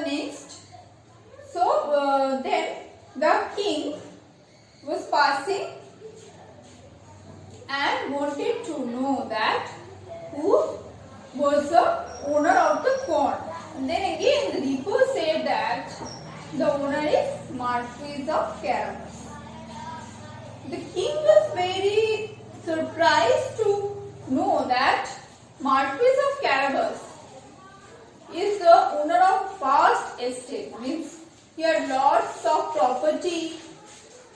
the next. Then the king was passing and wanted to know that who was the owner of the corn. And then again the reaper said that the owner is Marquis of Carabas. The king was very surprised to know that Marquis of Carabas is the owner of vast estate, means he had lots of property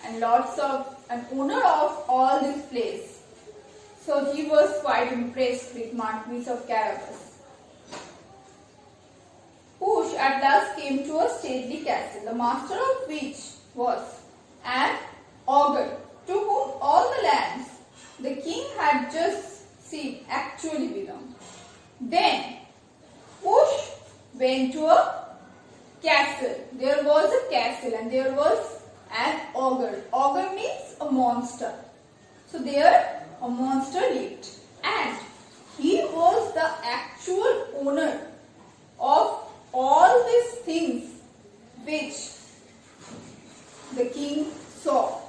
and an owner of all this place. So he was quite impressed with Marquis of Carabas. Push at last came to a stately castle, the master of which was an ogre, to whom all the lands the king had just seen actually belonged. Then Push went to a castle. There was a castle and there was an ogre. Ogre means a monster. So there a monster lived and he was the actual owner of all these things which the king saw,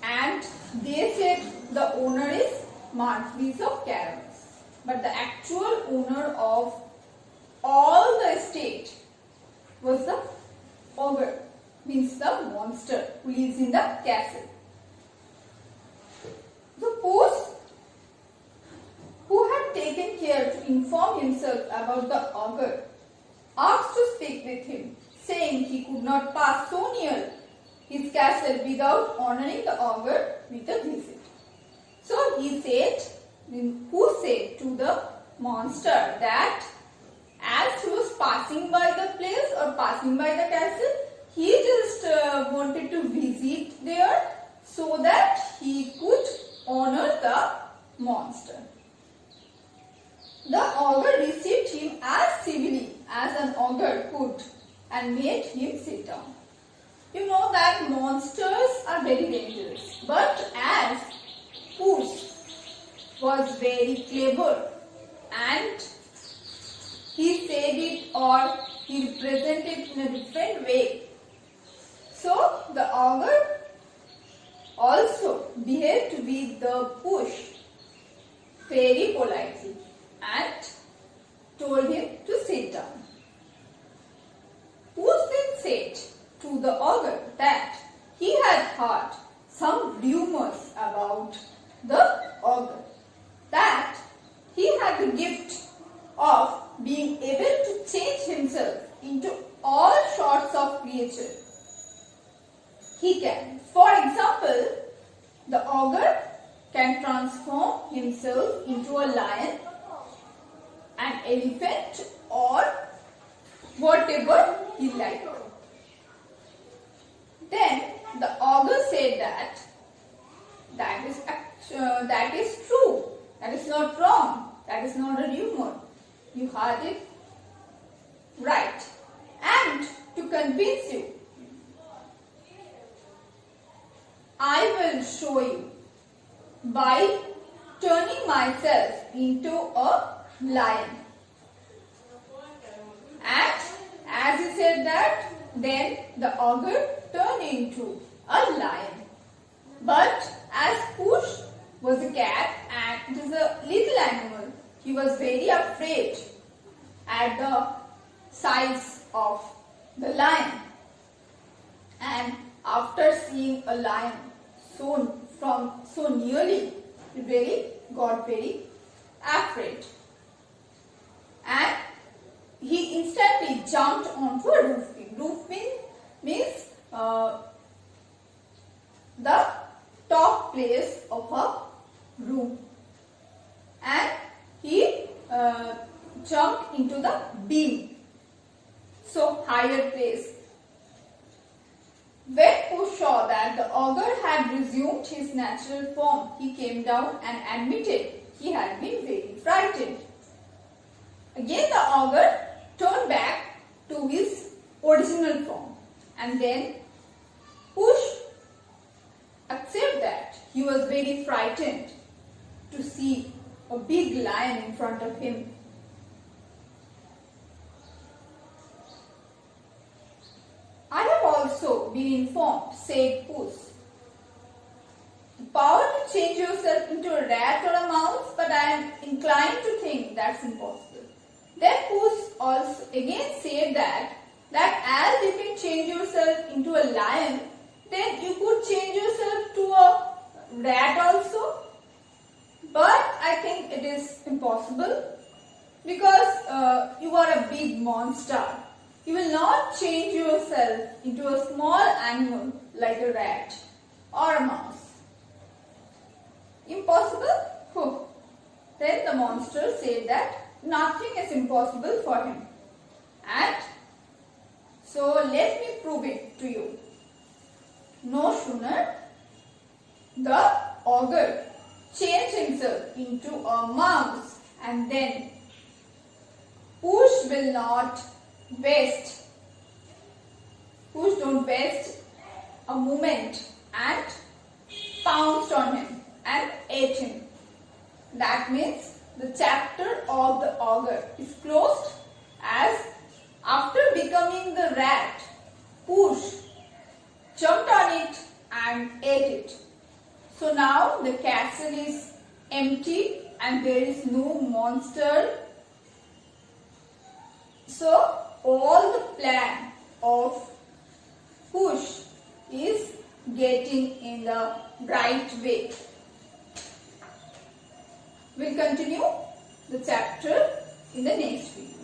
and they said the owner is Marquis of Carabas. But the actual owner of all the estate was the ogre, means the monster who lives in the castle. The Puss, who had taken care to inform himself about the ogre, asked to speak with him, saying he could not pass so near his castle without honoring the ogre with a visit. So he said, who said to the monster that as he was passing by the place or passing by the castle, he just wanted to visit there so that he could honor the monster. The ogre received him as civilly as an ogre could and made him sit down. You know that monsters are very dangerous, but as Puss was very clever and he said it or he represented it in a different way, so the ogre also behaved with the Puss very politely and told him to sit down. Puss then said to the ogre that he had heard some rumors about the ogre, that he had the gift of being able to change himself into all sorts of creatures he can. For example, the ogre can transform himself into a lion, an elephant, or whatever he likes. Then the ogre said that is true, that is not wrong, that is not a rumor. You heard it right. And to convince you, I will show you by turning myself into a lion. And as he said that, then the ogre turned into a lion. But as Puss was a cat and it is a little animal, he was very afraid at the size of the lion. And after seeing a lion so nearly, he really got very afraid. And he instantly jumped onto a roof beam. Roof beam means the top place of a room. And he jumped into the beam, so higher place. When Puss saw that the ogre had resumed his natural form, he came down and admitted he had been very frightened. Again the ogre turned back to his original form, and then Puss accepted that he was very frightened to see a big lion in front of him. been informed, said Puss. The power to change yourself into a rat or a mouse, but I am inclined to think that's impossible. Then Puss also again said that as you can change yourself into a lion, then you could change yourself to a rat also. But I think it is impossible because you are a big monster. You will not change yourself into a small animal like a rat or a mouse. Impossible? Then the monster said that nothing is impossible for him. And so let me prove it to you. No sooner the ogre changed himself into a mouse, and then Puss will not waste. Puss don't waste a moment and pounced on him and ate him. That means the chapter of the ogre is closed, as after becoming the rat, Puss jumped on it and ate it. So now the castle is empty and there is no monster. So all the plan of Puss is getting in the right way. We'll continue the chapter in the next video.